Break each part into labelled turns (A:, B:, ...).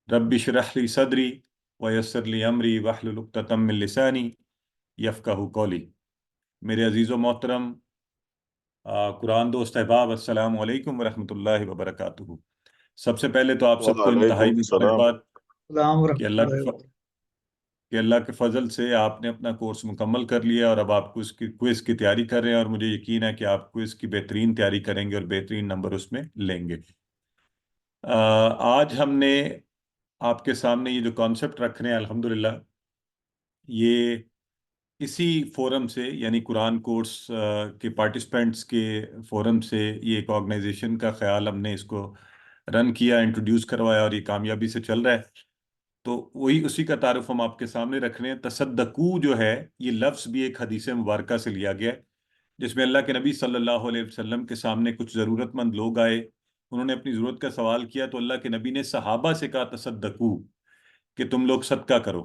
A: Rabbi इश्रह ली सदरी वयस्सिर ली अमरी वहलुल उक़्दतम मिन लिसानी यफ़क़हू क़ौली। मेरे अजीज़ व मोहतरम कुरान दोस्त अहबाब, अस्सलामु अलैकुम वरहमतुल्लाहि वबरकातुहू। सबसे पहले तो आप सबको इंतहाई
B: वालेकुम सलाम।
A: मुबारकबाद
C: सलाम
A: कि
C: वरहमतुल्लाहि वबरकातुहू।
A: अल्लाह के फजल से आपने अपना कोर्स मुकम्मल कर लिया और अब आप क्विज़ की तैयारी कर रहे हैं, और मुझे यकीन है कि आप क्विज़ की बेहतरीन तैयारी करेंगे और बेहतरीन नंबर उसमें लेंगे। आज हमने आपके सामने ये जो कॉन्सेप्ट रख रहे हैं, अल्हम्दुलिल्लाह ये इसी फोरम से, यानी कुरान कोर्स के पार्टिसिपेंट्स के फोरम से, ये एक ऑर्गेनाइजेशन का ख्याल हमने इसको रन किया, इंट्रोड्यूस करवाया और ये कामयाबी से चल रहा है। तो वही उसी का तारुफ हम आपके सामने रख रहे हैं। तसद्दकू जो है, ये लफ्ज़ भी एक हदीस मुबारका से लिया गया है, जिसमें अल्लाह के नबी सल्लल्लाहु अलैहि वसल्लम के सामने कुछ ज़रूरतमंद लोग आए। उन्होंने अपनी ज़रूरत का सवाल किया तो अल्लाह के नबी ने सहाबा से कहा तसद्दकू, कि तुम लोग सदका करो।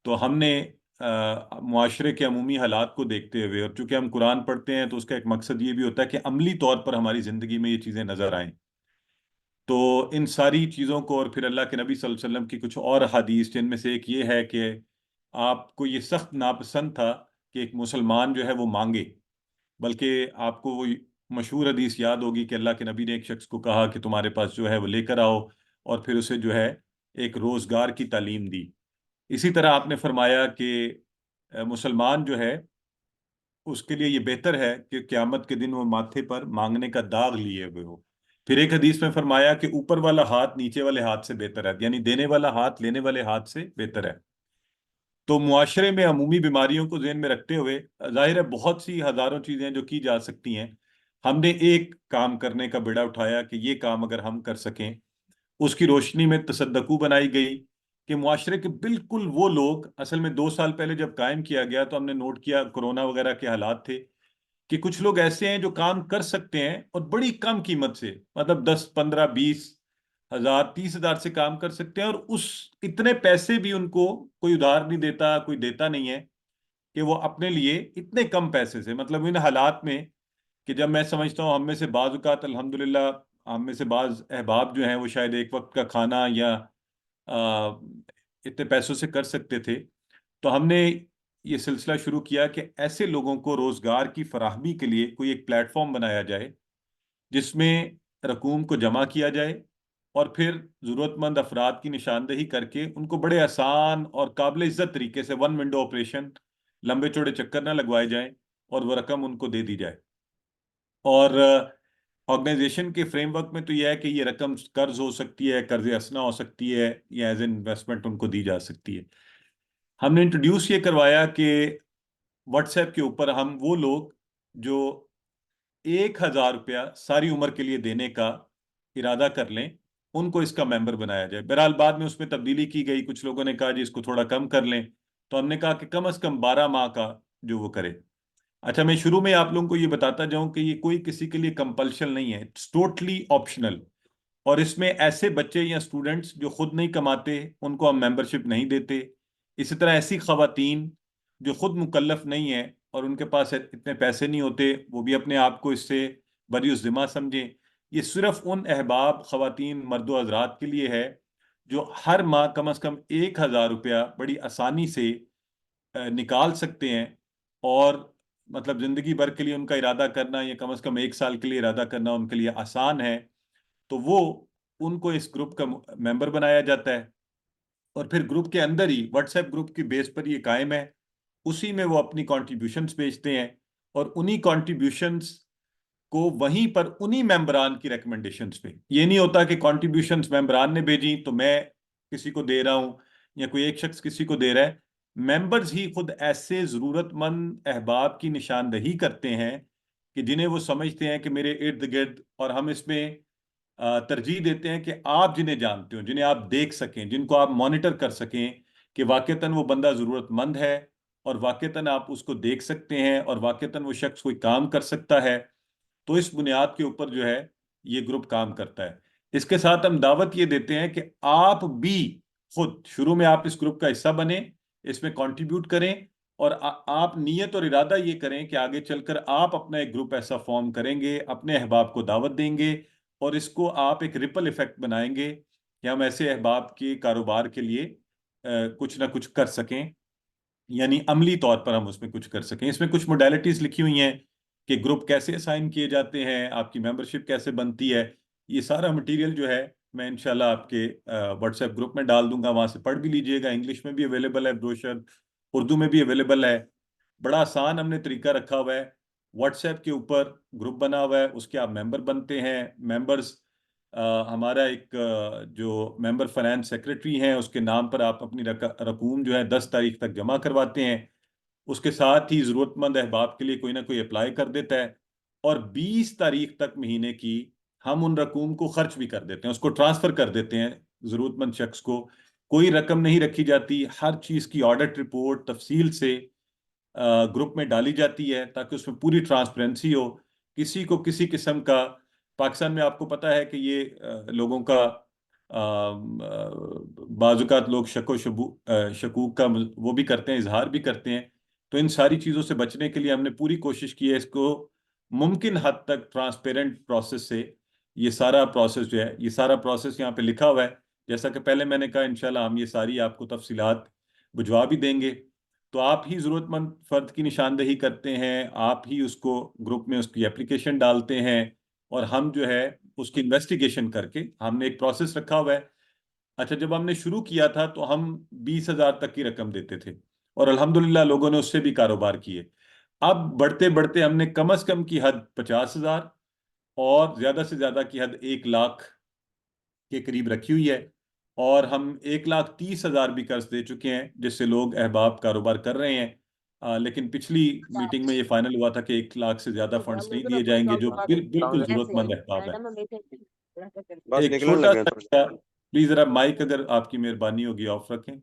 A: तो हमने मुआशरे के अमूमी हालात को देखते हुए, और चूंकि हम कुरान पढ़ते हैं तो उसका एक मकसद ये भी होता है कि अमली तौर पर हमारी ज़िंदगी में ये चीज़ें नज़र आएं। तो इन सारी चीज़ों को, और फिर अल्लाह के नबी सल्लल्लाहु अलैहि वसल्लम की कुछ और हदीस, जिनमें से एक ये है कि आपको ये सख्त नापसंद था कि एक मुसलमान जो है वो मांगे, बल्कि आपको वो मशहूर हदीस याद होगी कि अल्लाह के नबी ने एक शख्स को कहा कि तुम्हारे पास जो है वो लेकर आओ, और फिर उसे जो है एक रोज़गार की तालीम दी। इसी तरह आपने फरमाया कि मुसलमान जो है उसके लिए ये बेहतर है कि क़यामत के दिन वो माथे पर मांगने का दाग लिए हुए हो। फिर एक हदीस में फरमाया कि ऊपर वाला हाथ नीचे वाले हाथ से बेहतर है, यानी देने वाला हाथ लेने वाले हाथ से बेहतर है। तो मुआशरे में अमूमी बीमारियों को ज़हन में रखते हुए, जाहिर है बहुत सी हज़ारों चीज़ें जो की जा सकती हैं, हमने एक काम करने का बेड़ा उठाया कि ये काम अगर हम कर सकें, उसकी रोशनी में तसद्दकू बनाई गई कि मुआशरे के बिल्कुल वो लोग, असल में 2 साल पहले जब कायम किया गया तो हमने नोट किया कोरोना वगैरह के हालात थे, कि कुछ लोग ऐसे हैं जो काम कर सकते हैं और बड़ी कम कीमत से, मतलब 10, 15, 20 हजार, 30 हजार से काम कर सकते हैं, और उस इतने पैसे भी उनको कोई उधार नहीं देता, कोई देता नहीं है, कि वो अपने लिए इतने कम पैसे से, मतलब इन हालात में, कि जब मैं समझता हूँ हम में से बाज़ औक़ात अल्हम्दुलिल्लाह, हम में से बाज़ अहबाब जो हैं वो शायद एक वक्त का खाना या आ, इतने पैसों से कर सकते थे, तो हमने ये सिलसिला शुरू किया कि ऐसे लोगों को रोजगार की फराहमी के लिए कोई एक प्लेटफॉर्म बनाया जाए, जिसमें रकूम को जमा किया जाए, और फिर ज़रूरतमंद अफराद की निशानदेही करके उनको बड़े आसान और काबिल इज्जत तरीके से, वन विंडो ऑपरेशन, लंबे चौड़े चक्कर ना लगवाए जाएं, और वह रकम उनको दे दी जाए। और ऑर्गेनाइजेशन के फ्रेमवर्क में तो यह है कि ये रकम कर्ज हो सकती है, कर्ज असना हो सकती है, या एज एन इन्वेस्टमेंट उनको दी जा सकती है। हमने इंट्रोड्यूस ये करवाया कि व्हाट्सएप के ऊपर हम वो लोग जो 1,000 रुपया सारी उम्र के लिए देने का इरादा कर लें, उनको इसका मेंबर बनाया जाए। बहरहाल बाद में उसमें तब्दीली की गई, कुछ लोगों ने कहा जी इसको थोड़ा कम कर लें, तो हमने कहा कि कम से कम 12 माह का जो वो करे। अच्छा, मैं शुरू में आप लोगों को ये बताता जाऊं कि ये कोई किसी के लिए कंपल्शन नहीं है, इट्स टोटली ऑप्शनल। और इसमें ऐसे बच्चे या स्टूडेंट्स जो खुद नहीं कमाते, उनको हम मेंबरशिप नहीं देते। इसी तरह ऐसी खवातीन जो खुद मुकल्लफ नहीं है और उनके पास इतने पैसे नहीं होते, वो भी अपने आप को इससे बरी ज़िम्मा समझें। ये सिर्फ उन अहबाब, खवातीन, मर्दो हजरात के लिए है जो हर माह कम से कम 1,000 रुपया बड़ी आसानी से निकाल सकते हैं, और मतलब ज़िंदगी भर के लिए उनका इरादा करना या कम से कम 1 साल के लिए इरादा करना उनके लिए आसान है। तो वो, उनको इस ग्रुप का मेंबर बनाया जाता है, और फिर ग्रुप के अंदर ही, व्हाट्सएप ग्रुप की बेस पर ये कायम है, उसी में वो अपनी कॉन्ट्रीब्यूशंस भेजते हैं, और उन्हीं कॉन्ट्रीब्यूशंस को वहीं पर उन्हीं मेंबरान की रिकमेंडेशंस पे, ये नहीं होता कि कॉन्ट्रीब्यूशंस मेंबरान ने भेजी तो मैं किसी को दे रहा हूं, या कोई एक शख्स किसी को दे रहा है। मेंबर्स ही खुद ऐसे जरूरतमंद अहबाब की निशानदही करते हैं कि जिन्हें वो समझते हैं कि मेरे इर्द गिर्द, और हम इसमें तरजीह देते हैं कि आप जिन्हें जानते हो, जिन्हें आप देख सकें, जिनको आप मॉनिटर कर सकें कि वाकईतन वो बंदा ज़रूरतमंद है, और वाकईतन आप उसको देख सकते हैं, और वाकईतन वो शख्स कोई काम कर सकता है। तो इस बुनियाद के ऊपर जो है ये ग्रुप काम करता है। इसके साथ हम दावत ये देते हैं कि आप भी खुद शुरू में आप इस ग्रुप का हिस्सा बने, इसमें कंट्रीब्यूट करें, और आप नीयत और इरादा ये करें कि आगे चलकर आप अपना एक ग्रुप ऐसा फॉर्म करेंगे, अपने अहबाब को दावत देंगे, और इसको आप एक रिपल इफेक्ट बनाएंगे, कि हम ऐसे अहबाब के कारोबार के लिए कुछ ना कुछ कर सकें, यानी अमली तौर पर हम उसमें कुछ कर सकें। इसमें कुछ मोडेलिटीज लिखी हुई हैं कि ग्रुप कैसे असाइन किए जाते हैं, आपकी मेंबरशिप कैसे बनती है। ये सारा मटेरियल जो है मैं इंशाल्लाह आपके व्हाट्सएप ग्रुप में डाल दूंगा, वहां से पढ़ भी लीजिएगा। इंग्लिश में भी अवेलेबल है ब्रोशर, उर्दू में भी अवेलेबल है। बड़ा आसान हमने तरीका रखा हुआ है। व्हाट्सएप के ऊपर ग्रुप बना हुआ है, उसके आप मेंबर बनते हैं। मेंबर्स हमारा एक जो मेंबर फाइनेंस सेक्रेटरी हैं उसके नाम पर आप अपनी रकूम जो है 10 तारीख तक जमा करवाते हैं। उसके साथ ही ज़रूरतमंद अहबाब के लिए कोई ना कोई अप्लाई कर देता है, और 20 तारीख तक महीने की हम उन रकूम को खर्च भी कर देते हैं, उसको ट्रांसफर कर देते हैं ज़रूरतमंद शख्स को। कोई रकम नहीं रखी जाती, हर चीज़ की ऑडिट रिपोर्ट तफसील से ग्रुप में डाली जाती है ताकि उसमें पूरी ट्रांसपेरेंसी हो। किसी को किसी किस्म का, पाकिस्तान में आपको पता है कि ये लोगों का बाजुकात लोग शकूक का वो भी करते हैं, इजहार भी करते हैं। तो इन सारी चीज़ों से बचने के लिए हमने पूरी कोशिश की है इसको मुमकिन हद तक ट्रांसपेरेंट प्रोसेस से, ये सारा प्रोसेस जो है, ये सारा प्रोसेस यहाँ पे लिखा हुआ है। जैसा कि पहले मैंने कहा, इंशाल्लाह हम ये सारी आपको तफसीलात भिजवा भी देंगे। तो आप ही ज़रूरतमंद फ़र्द की निशानदेही करते हैं, आप ही उसको ग्रुप में उसकी एप्लीकेशन डालते हैं, और हम जो है उसकी इन्वेस्टिगेशन करके हमने एक प्रोसेस रखा हुआ है। अच्छा, जब हमने शुरू किया था तो हम 20,000 तक की रकम देते थे, और अल्हम्दुलिल्लाह लोगों ने उससे भी कारोबार किए। अब बढ़ते बढ़ते हमने कम से कम की हद 50,000 और ज्यादा से ज्यादा की हद 1 लाख के करीब रखी हुई है। और हम 1,30,000 भी कर्ज दे चुके हैं जिससे लोग अहबाब कारोबार कर रहे हैं। लेकिन पिछली मीटिंग में ये फाइनल हुआ था कि 1 लाख से ज्यादा फंड्स नहीं दिए जाएंगे जो बिल्कुल जरूरतमंद अहबाब है।
B: बस
A: एक
B: निकलने
A: छोटा
B: लगे हैं थोड़े।
A: सा, प्लीज जरा माइक अगर आपकी मेहरबानी होगी ऑफ रखें।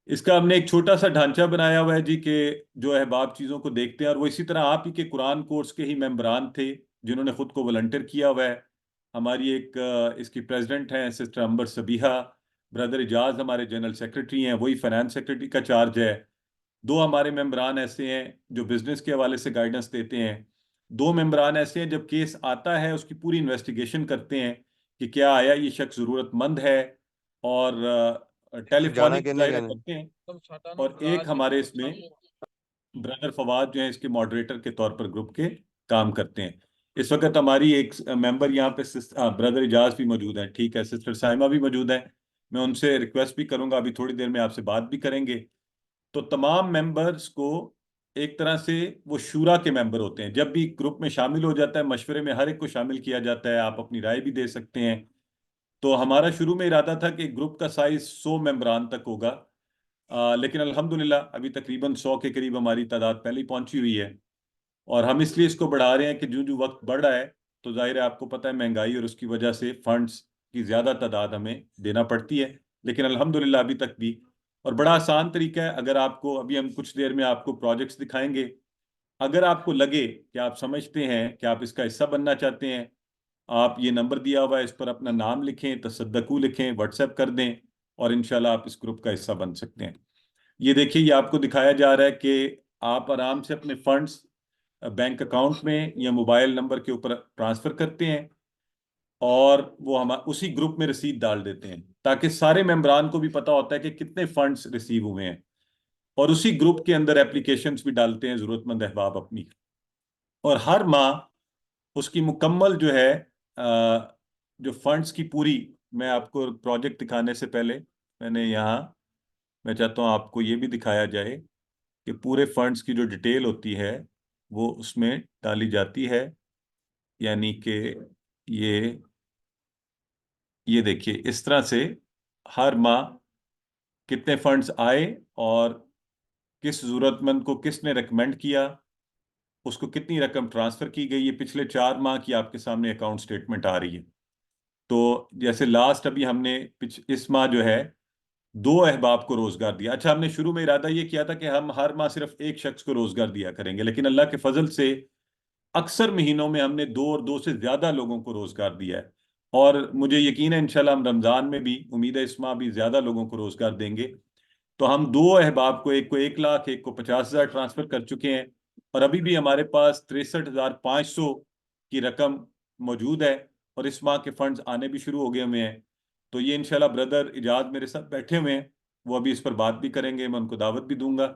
A: इसका हमने एक छोटा सा ढांचा बनाया हुआ है जी, के जो अहबाब चीज़ों को देखते हैं, और वो इसी तरह आप ही के कुरान कोर्स के ही मेंबरान थे जिन्होंने खुद को वॉलंटियर किया हुआ है। हमारी एक इसकी प्रेसिडेंट हैं सिस्टर अंबर सबीहा, ब्रदर इजाज हमारे जनरल सेक्रेटरी हैं, वही फाइनेंस सेक्रेटरी का चार्ज है। दो हमारे मेंबरान ऐसे हैं जो बिजनेस के हवाले से गाइडेंस देते हैं। दो मेंबरान ऐसे हैं जब केस आता है उसकी पूरी इन्वेस्टिगेशन करते हैं कि क्या आया ये शख्स ज़रूरतमंद है, और
B: जाना
A: टेलीफोनिक
B: कि नहीं
A: जायरा
B: कहने।
A: करते हैं। और एक हमारे इसमें ब्रदर फवाद जो है इसके मॉडरेटर के तौर पर ग्रुप के काम करते हैं। इस वक्त हमारी एक मेंबर यहाँ पे ब्रदर इजाज भी मौजूद है, ठीक है, सिस्टर साइमा भी मौजूद है। मैं उनसे रिक्वेस्ट भी करूंगा, अभी थोड़ी देर में आपसे बात भी करेंगे। तो तमाम मेंबर्स को एक तरह से वो शूरा के मेंबर होते हैं। जब भी ग्रुप में शामिल हो जाता है, मशवरे में हर एक को शामिल किया जाता है, आप अपनी राय भी दे सकते हैं। तो हमारा शुरू में इरादा था कि ग्रुप का साइज 100 मेंबरान तक होगा, लेकिन अल्हम्दुलिल्लाह अभी तकरीबन 100 के करीब हमारी तादाद पहले ही पहुंची हुई है। और हम इसलिए इसको बढ़ा रहे हैं कि जो जो वक्त बढ़ रहा है, तो जाहिर है आपको पता है महंगाई और उसकी वजह से फंड्स की ज़्यादा तादाद हमें देना पड़ती है। लेकिन अल्हम्दुलिल्लाह अभी तक भी, और बड़ा आसान तरीका है, अगर आपको अभी हम कुछ देर में आपको प्रोजेक्ट्स दिखाएंगे, अगर आपको लगे कि आप समझते हैं कि आप इसका हिस्सा बनना चाहते हैं, आप ये नंबर दिया हुआ है, इस पर अपना नाम लिखें, तसद्दकू लिखें, व्हाट्सएप कर दें, और इंशाल्लाह आप इस ग्रुप का हिस्सा बन सकते हैं। ये देखिए, ये आपको दिखाया जा रहा है कि आप आराम से अपने फंड्स बैंक अकाउंट में या मोबाइल नंबर के ऊपर ट्रांसफर करते हैं, और वो हम उसी ग्रुप में रसीद डाल देते हैं ताकि सारे मेंबरान को भी पता होता है कि कितने फंड्स रिसीव हुए हैं। और उसी ग्रुप के अंदर एप्लीकेशंस भी डालते हैं ज़रूरतमंद अहबाब अपनी, और हर माह उसकी मुकम्मल जो है जो फंड्स की पूरी, मैं आपको प्रोजेक्ट दिखाने से पहले मैंने यहाँ, मैं चाहता हूँ आपको ये भी दिखाया जाए कि पूरे फंड्स की जो डिटेल होती है वो उसमें डाली जाती है। यानी कि ये ये देखिए, इस तरह से हर माह कितने फंड्स आए, और किस जरूरतमंद को किसने रेकमेंड किया, उसको कितनी रकम ट्रांसफर की गई, ये पिछले 4 माह की आपके सामने अकाउंट स्टेटमेंट आ रही है। तो जैसे लास्ट अभी हमने इस माह जो है 2 अहबाब को रोजगार दिया। अच्छा, हमने शुरू में इरादा ये किया था कि हम हर माह सिर्फ एक शख्स को रोजगार दिया करेंगे, लेकिन अल्लाह के फजल से अक्सर महीनों में हमने दो और दो से ज्यादा लोगों को रोजगार दिया है। और मुझे यकीन है इंशाल्लाह हम रमजान में भी, उम्मीद है इस माह भी ज्यादा लोगों को रोजगार देंगे। तो हम 2 अहबाब को 1 लाख, एक को 50,000 ट्रांसफर कर चुके हैं, और अभी भी हमारे पास 63,500 की रकम मौजूद है, और इस माह के फंड्स आने भी शुरू हो गए हुए हैं। तो ये इंशाल्लाह ब्रदर इजाज मेरे साथ बैठे हुए हैं, वो अभी इस पर बात भी करेंगे, मैं उनको दावत भी दूंगा।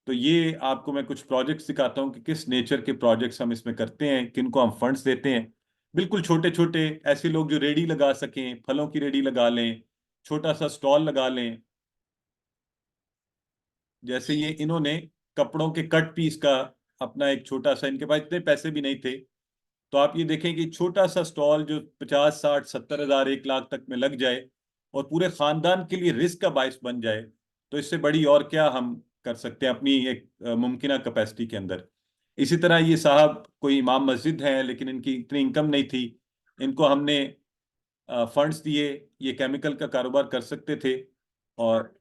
A: तो ये आपको मैं कुछ प्रोजेक्ट्स दिखाता हूँ कि किस नेचर के प्रोजेक्ट्स हम इसमें करते हैं, किनको हम फंड्स देते हैं। बिल्कुल छोटे छोटे, ऐसे लोग जो रेडी लगा सकें, फलों की रेडी लगा लें, छोटा सा स्टॉल लगा लें। जैसे ये इन्होंने कपड़ों के कट पीस का अपना एक छोटा सा, इनके पास इतने पैसे भी नहीं थे, तो आप ये देखें कि छोटा सा स्टॉल जो 50, 60, 70 हजार, 1 लाख तक में लग जाए और पूरे खानदान के लिए रिस्क का बायस बन जाए, तो इससे बड़ी और क्या हम कर सकते हैं अपनी एक मुमकिन कैपेसिटी के अंदर। इसी तरह ये साहब कोई इमाम मस्जिद हैं, लेकिन इनकी इतनी इनकम नहीं थी, इनको हमने फंड्स दिए, ये केमिकल का कारोबार कर सकते थे। और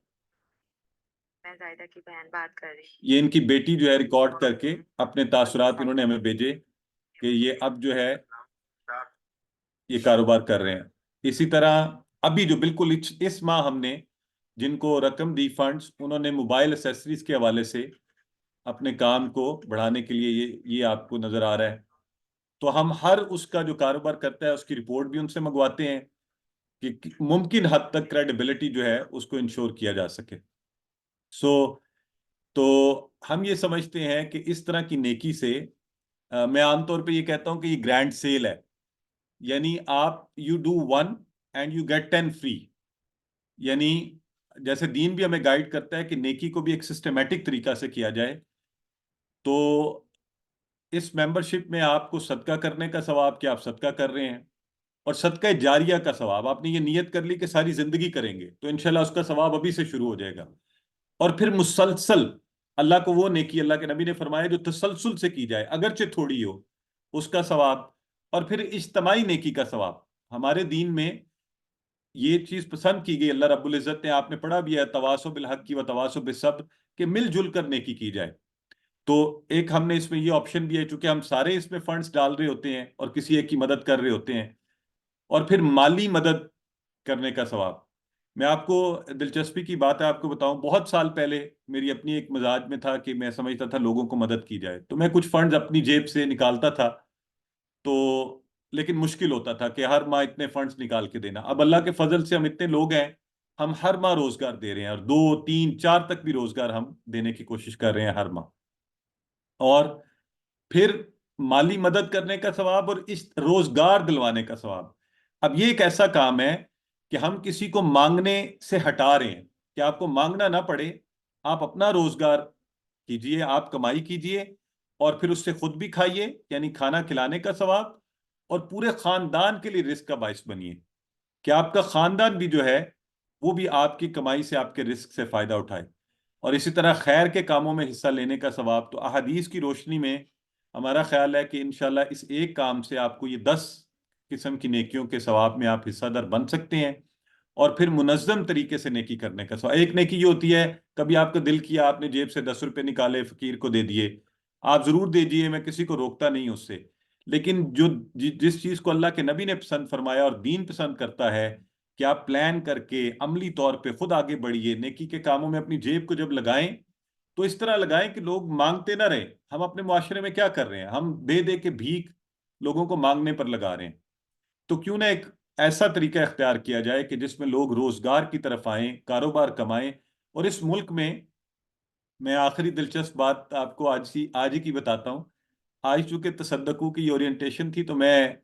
C: मैं जायदा की बहन बात कर रही हूँ।
A: ये इनकी बेटी जो है रिकॉर्ड करके अपने तासुरात इन्होंने हमें भेजे कि ये अब जो है ये कारोबार कर रहे हैं। इसी तरह अभी जो बिल्कुल इस माह हमने जिनको रकम दी फंड्स, उन्होंने मोबाइल एसेसरीज के हवाले से अपने काम को बढ़ाने के लिए, ये आपको नजर आ रहा है। तो हम हर उसका जो कारोबार करता है उसकी रिपोर्ट भी उनसे मंगवाते हैं कि मुमकिन हद तक क्रेडिबिलिटी जो है उसको इंश्योर किया जा सके। सो तो हम ये समझते हैं कि इस तरह की नेकी से मैं आमतौर पे ये कहता हूं कि ये ग्रैंड सेल है, यानी आप you do one and you get 10 free. यानी जैसे दीन भी हमें गाइड करता है कि नेकी को भी एक सिस्टमेटिक तरीका से किया जाए। तो इस मेंबरशिप में आपको सदका करने का सवाब, कि आप सदका कर रहे हैं, और सदका जारिया का सवाब, आपने ये नियत कर ली कि सारी जिंदगी करेंगे, तो इंशाल्लाह उसका सवाब अभी से शुरू हो जाएगा। और फिर मुसलसल अल्लाह को वो नेकी, अल्लाह के नबी ने फरमाया जो तसलसल से की जाए अगरचे थोड़ी हो, उसका सवाब। और फिर इज्तमाई नेकी का सवाब। हमारे दीन में ये चीज पसंद की गई, अल्लाह रब्बुल इज्जत ने, आपने पढ़ा भी है, तवासो बिल हक की व तवासो बिसब्र, कि मिलजुल कर नेकी की जाए। तो एक हमने इसमें ये ऑप्शन भी है, चूंकि हम सारे इसमें फंड्स डाल रहे होते हैं और किसी एक की मदद कर रहे होते हैं। और फिर माली मदद करने का सवाब। मैं आपको, दिलचस्पी की बात है आपको बताऊं, बहुत साल पहले मेरी अपनी एक मिजाज में था कि मैं समझता था लोगों को मदद की जाए, तो मैं कुछ फंड्स अपनी जेब से निकालता था। तो लेकिन मुश्किल होता था कि हर माह इतने फंड्स निकाल के देना। अब अल्लाह के फजल से हम इतने लोग हैं, हम हर माह रोजगार दे रहे हैं, और 2, 3, 4 तक भी रोजगार हम देने की कोशिश कर रहे हैं हर माह। और फिर माली मदद करने का सवाब और इस रोजगार दिलवाने का सवाब। अब ये एक ऐसा काम है कि हम किसी को मांगने से हटा रहे हैं, कि आपको मांगना ना पड़े, आप अपना रोजगार कीजिए, आप कमाई कीजिए, और फिर उससे खुद भी खाइए, यानी खाना खिलाने का सवाब, और पूरे खानदान के लिए रिस्क का बायस बनिए, कि आपका खानदान भी जो है वो भी आपकी कमाई से, आपके रिस्क से फायदा उठाए। और इसी तरह खैर के कामों में हिस्सा लेने का सवाब। तो अहादीस की रोशनी में हमारा ख्याल है कि इंशाल्लाह इस एक काम से आपको ये 10 किस्म की नेकियों के सवाब में आप हिस्सादार बन सकते हैं। और फिर मुनज्जम तरीके से नेकी करने का सवाब। एक नेकी ये होती है, कभी आपका दिल किया, आपने जेब से 10 रुपए निकाले, फकीर को दे दिए, आप जरूर दीजिए, मैं किसी को रोकता नहीं उससे। लेकिन जिस चीज को अल्लाह के नबी ने पसंद फरमाया और दीन पसंद करता है, कि आप प्लान करके अमली तौर पे खुद आगे बढ़िए, नेकी के कामों में अपनी जेब को जब लगाएं, तो इस तरह लगाएं कि लोग मांगते ना रहे। हम अपने मुआशरे में क्या कर रहे हैं, हम दे दे के भीख लोगों को मांगने पर लगा रहे हैं। तो क्यों ना एक ऐसा तरीका इख्तियार किया जाए कि जिसमें लोग रोजगार की तरफ आएं, कारोबार कमाएं। और इस मुल्क में, मैं आखिरी दिलचस्प बात आपको आज ही की बताता हूँ। आज चूंकि तसद्दकू की ओरिएंटेशन थी, तो मैं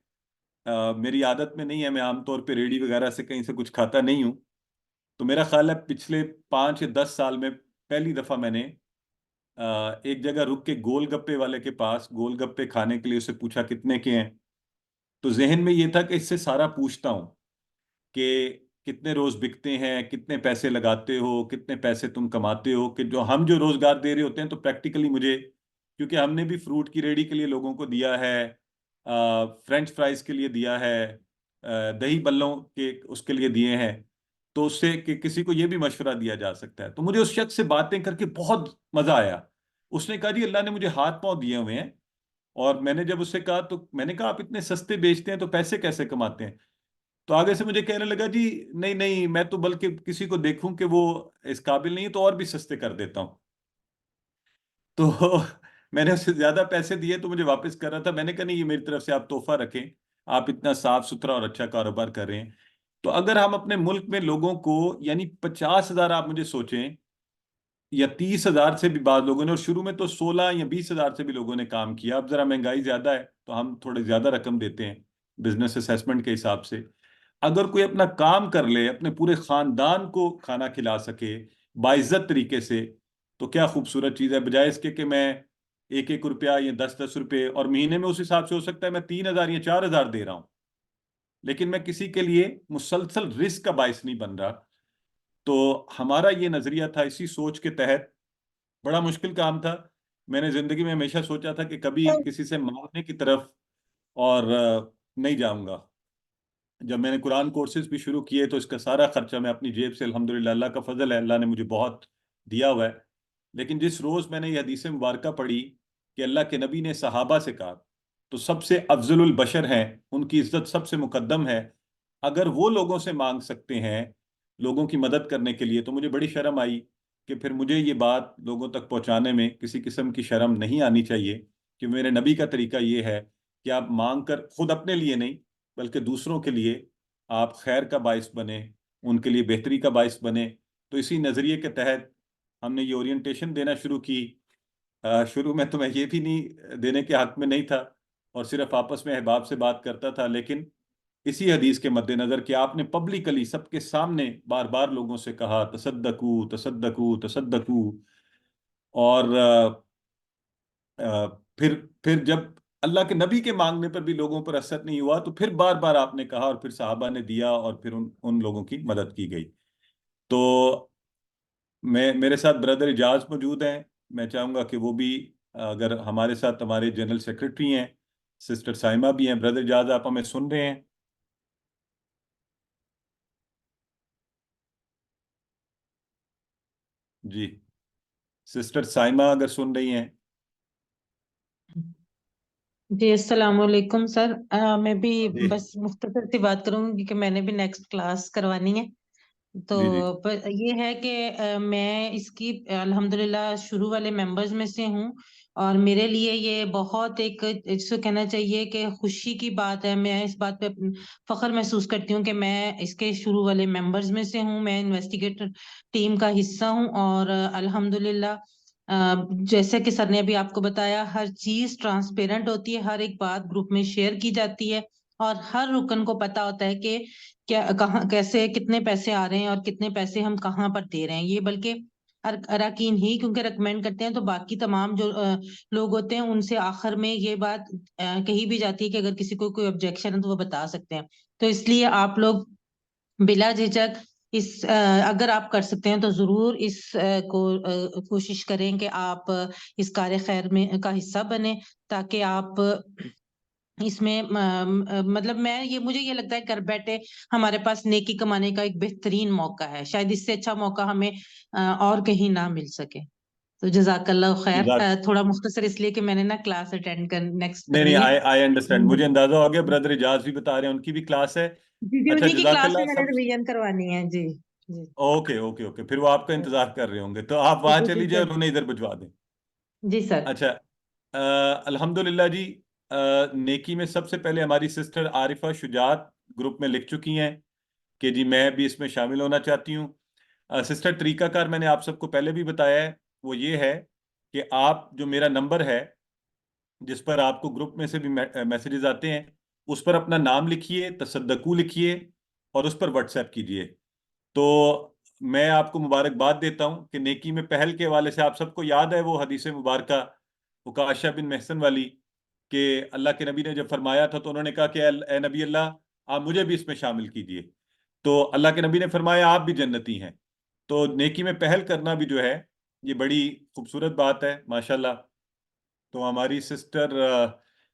A: मेरी आदत में नहीं है, मैं आमतौर पे रेडी वगैरह से कहीं से कुछ खाता नहीं हूँ। तो मेरा ख्याल है पिछले 5 या 10 साल में पहली दफा मैंने एक जगह रुक के गोलगप्पे वाले के पास गोलगप्पे खाने के लिए उससे पूछा कितने के हैं। तो जहन में ये था कि इससे सारा पूछता हूँ कि कितने रोज बिकते हैं, कितने पैसे लगाते हो, कितने पैसे तुम कमाते हो, कि जो हम जो रोजगार दे रहे होते हैं, तो प्रैक्टिकली मुझे, क्योंकि हमने भी फ्रूट की रेडी के लिए लोगों को दिया है, फ्रेंच फ्राइज के लिए दिया है, दही बल्लों के उसके लिए दिए हैं, तो उससे कि किसी को ये भी मशवरा दिया जा सकता है। तो मुझे उस शख्स से बातें करके बहुत मजा आया। उसने कहा जी अल्लाह ने मुझे हाथ पांव दिए हुए हैं। और मैंने जब उससे कहा, तो मैंने कहा आप इतने सस्ते बेचते हैं तो पैसे कैसे कमाते हैं? तो आगे से मुझे कहने लगा जी नहीं नहीं, मैं तो बल्कि किसी को देखूं कि वो इस काबिल नहीं है तो और भी सस्ते कर देता हूं। तो मैंने उससे ज्यादा पैसे दिए तो मुझे वापस कर रहा था। मैंने कहा नहीं, ये मेरी तरफ से आप तोहफा रखें, आप इतना साफ सुथरा और अच्छा कारोबार कर रहे हैं। तो अगर हम अपने मुल्क में लोगों को, यानी 50,000 आप मुझे सोचें, या 30,000 से भी बाद लोगों ने, और शुरू में तो 16 या 20,000 से भी लोगों ने काम किया, अब जरा महंगाई ज्यादा है तो हम थोड़े ज्यादा रकम देते हैं बिजनेस असेसमेंट के हिसाब से। अगर कोई अपना काम कर ले, अपने पूरे खानदान को खाना खिला सके बाइज्जत तरीके से, तो क्या खूबसूरत चीज़ है, बजाय इसके कि मैं 1-1 रुपया या 10-10 रुपए, और महीने में उस हिसाब से हो सकता है मैं 3,000 या 4,000 दे रहा हूं, लेकिन मैं किसी के लिए मुसलसल रिस्क का बायस नहीं बन रहा। तो हमारा ये नजरिया था, इसी सोच के तहत। बड़ा मुश्किल काम था। मैंने जिंदगी में हमेशा सोचा था कि कभी किसी से मांगने की तरफ और नहीं जाऊंगा। जब मैंने कुरान कोर्सेज भी शुरू किए तो इसका सारा खर्चा मैं अपनी जेब से, अल्हम्दुलिल्लाह अल्लाह का फजल है, अल्लाह ने मुझे बहुत दिया हुआ है। लेकिन जिस रोज़ मैंने ये हदीस मुबारक पढ़ी कि अल्लाह के नबी ने सहाबा से कहा, तो सबसे अफजलुल बशर हैं, उनकी इज्जत सबसे मुकद्दम है, अगर वो लोगों से मांग सकते हैं लोगों की मदद करने के लिए, तो मुझे बड़ी शर्म आई कि फिर मुझे ये बात लोगों तक पहुंचाने में किसी किस्म की शर्म नहीं आनी चाहिए, कि मेरे नबी का तरीका ये है कि आप मांग कर खुद अपने लिए नहीं बल्कि दूसरों के लिए आप खैर का बायस बने, उनके लिए बेहतरी का बायस बने। तो इसी नज़रिए के तहत हमने ये ओरिएंटेशन देना शुरू की। शुरू में तो मैं ये भी नहीं देने के हक में नहीं था, और सिर्फ आपस में अहबाब से बात करता था, लेकिन इसी हदीस के मद्देनजर कि आपने पब्लिकली सबके सामने बार बार लोगों से कहा तसद्दकू तसद्दकू तसद्दकू, और फिर जब अल्लाह के नबी के मांगने पर भी लोगों पर असर नहीं हुआ, तो फिर बार बार आपने कहा, और फिर साहबा ने दिया, और फिर उन उन लोगों की मदद की गई। तो मेरे साथ ब्रदर इजाज मौजूद हैं। मैं चाहूंगा कि वो भी, अगर हमारे साथ हमारे जनरल सेक्रेटरी हैं सिस्टर साइमा भी हैं। ब्रदर इजाज, आप हमें सुन रहे हैं? जी, सिस्टर साइमा अगर सुन रही हैं।
D: जी अस्सलाम वालेकुम सर। मैं भी
A: जी
D: बस मुख्तसर सी बात करूंगी क्योंकि मैंने भी नेक्स्ट क्लास करवानी है। तो
A: जी। जी
D: पर ये है कि मैं इसकी अल्हम्दुलिल्लाह शुरू वाले मेंबर्स में से हूँ। और मेरे लिए ये बहुत एक, इसको कहना चाहिए कि खुशी की बात है। मैं इस बात पे फख्र महसूस करती हूँ कि मैं इसके शुरू वाले मेंबर्स में से हूँ। मैं इन्वेस्टिगेटर टीम का हिस्सा हूँ। और अल्हम्दुलिल्लाह जैसे कि सर ने अभी आपको बताया, हर चीज ट्रांसपेरेंट होती है, हर एक बात ग्रुप में शेयर की जाती है, और हर रुकन को पता होता है कि क्या, कहाँ, कैसे, कितने पैसे आ रहे हैं और कितने पैसे हम कहाँ पर दे रहे हैं। ये बल्कि अराकीन ही क्योंकि रेकमेंड करते हैं, तो बाकी तमाम जो लोग होते हैं उनसे आखिर में ये बात कही भी जाती है कि अगर किसी को कोई ऑब्जेक्शन है तो वो बता सकते हैं। तो इसलिए आप लोग बिला झिझक अगर आप कर सकते हैं तो जरूर इस कोशिश करें कि आप इस कार्य खैर में का हिस्सा बने, ताकि आप इसमें मतलब मुझे ये लगता है घर बैठे हमारे पास नेकी कमाने का एक बेहतरीन मौका है। शायद इससे अच्छा मौका हमें और कहीं ना मिल सके। तो जजाकल्लाह खैर।
A: जजाक
D: थोड़ा मुख्तसर इसलिए कि मैंने ना क्लास अटेंड कर नेक्स्ट
A: नहीं नहीं,
D: करनी है।
A: आई आई अंडरस्टैंड, मुझे अंदाजा हो गया। ब्रदर इजाज भी बता रहे हैं उनकी भी क्लास है।
D: जी जी,
A: अच्छा,
D: उन्हीं की क्लास में
A: जजाकल्ला
D: मैंने
A: सब।
D: रिवीजन करवानी है। जी जी।
A: ओके ओके ओके, फिर वो आपका इंतजार कर रहे होंगे, तो आप वहां
D: जी जी
A: चली जाए
D: सर।
A: और उन्हें इधर भिजवा दें।
D: जी सर।
A: अच्छा, अल्हम्दुलिल्लाह जी। नेकी में सबसे पहले हमारी सिस्टर आरिफा शुजात ग्रुप में लिख चुकी हैं कि जी मैं भी इसमें शामिल होना चाहती हूँ। सिस्टर, तरीकाकार मैंने आप सबको पहले भी बताया है, वो ये है कि आप जो मेरा नंबर है जिस पर आपको ग्रुप में से भी मैसेजेस आते हैं, उस पर अपना नाम लिखिए, तसद्दकू लिखिए, और उस पर व्हाट्सएप कीजिए। तो मैं आपको मुबारकबाद देता हूं कि नेकी में पहल के हवाले से आप सबको याद है वो हदीस मुबारक उकाशा बिन महसन वाली, कि अल्लाह के नबी ने जब फरमाया था तो उन्होंने कहा कि ए नबी अल्लाह, आप मुझे भी इसमें शामिल कीजिए। तो अल्लाह के नबी ने फरमाया आप भी जन्नती हैं। तो नेकी में पहल करना भी जो है, ये बड़ी खूबसूरत बात है माशाल्लाह। तो हमारी सिस्टर,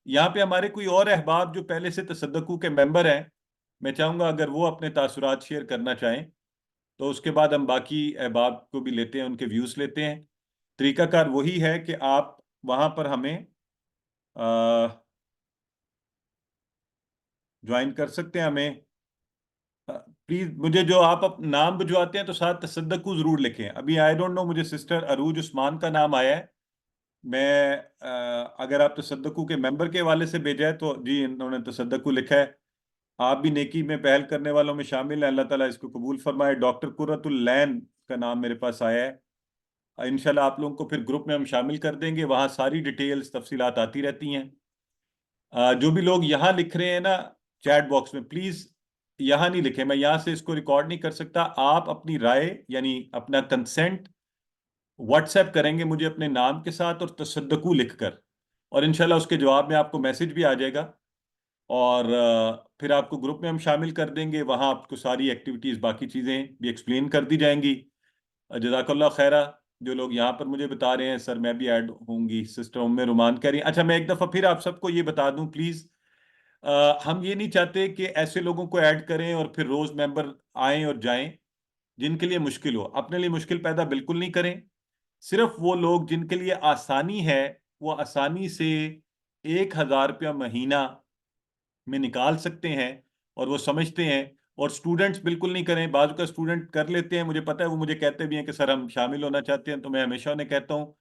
A: यहाँ पे हमारे कोई और अहबाब जो पहले से तसद्दकू के मेंबर हैं, मैं चाहूँगा अगर वो अपने तासुरात शेयर करना चाहें, तो उसके बाद हम बाकी अहबाब को भी लेते हैं, उनके व्यूज़ लेते हैं। तरीकाकार वही है कि आप वहाँ पर हमें ज्वाइन कर सकते हैं हमें। प्लीज मुझे जो आप नाम भिजवाते हैं तो साथ तसद्दकू जरूर लिखें। अभी आई डोंट नो, मुझे सिस्टर अरूज उस्मान का नाम आया है। मैं अगर आप तसद्दकू के मेंबर के हवाले से भेजा है तो जी इन्होंने तसद्दकू लिखा है। आप भी नेकी में पहल करने वालों में शामिल हैं, अल्लाह ताला इसको कबूल फरमाए। डॉक्टर कुर्रतुल लैन का नाम मेरे पास आया है। इंशाल्लाह आप लोगों को फिर ग्रुप में हम शामिल कर देंगे, वहाँ सारी डिटेल्स तफसीलात आती रहती हैं। जो भी लोग यहाँ लिख रहे हैं ना चैट बॉक्स में, प्लीज यहाँ नहीं लिखें, मैं यहाँ से इसको रिकॉर्ड नहीं कर सकता। आप अपनी राय यानी अपना कंसेंट व्हाट्सएप करेंगे मुझे अपने नाम के साथ और तसद्दकू लिखकर, और इंशाल्लाह उसके जवाब में आपको मैसेज भी आ जाएगा, और फिर आपको ग्रुप में हम शामिल कर देंगे। वहाँ आपको सारी एक्टिविटीज़ बाकी चीज़ें भी एक्सप्लेन कर दी जाएंगी। जज़ाकल्लाह खैरा। जो लोग यहाँ पर मुझे बता रहे हैं सर मैं भी ऐड होंगी, सिस्टर उम्मे रुमान कह रही हैं। अच्छा, मैं एक दफ़ा फिर आप सबको ये बता दूं प्लीज़, हम ये नहीं चाहते कि ऐसे लोगों को ऐड करें और फिर रोज़ मेंबर आएं और जाएं जिनके लिए मुश्किल हो। अपने लिए मुश्किल पैदा बिल्कुल नहीं करें। सिर्फ वो लोग जिनके लिए आसानी है वो आसानी से 1,000 रुपया महीना में निकाल सकते हैं और वो समझते हैं। और स्टूडेंट्स बिल्कुल नहीं करें। बाजू का स्टूडेंट कर लेते हैं, मुझे पता है, वो मुझे कहते भी हैं कि सर हम शामिल होना चाहते हैं, तो मैं हमेशा उन्हें कहता हूँ